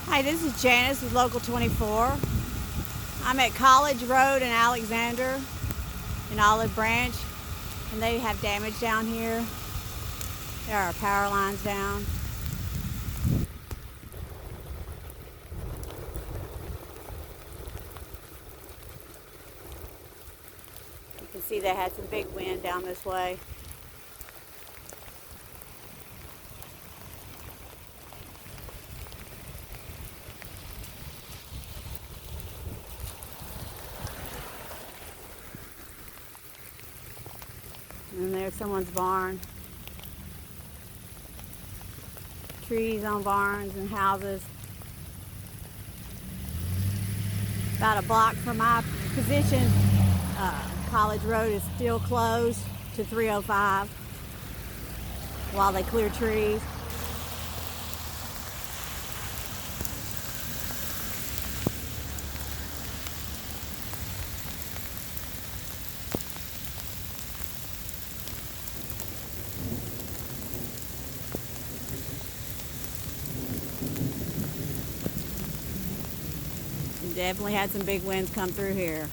Hi, this is Janice with Local 24. I'm at College Road in Alexander in Olive Branch, and they have damage down here. There are power lines down. You can see they had some big wind down this way. And there's someone's barn. Trees on barns and houses. About a block from my position, College Road is still closed to 305 while they clear trees. Definitely had some big winds come through here.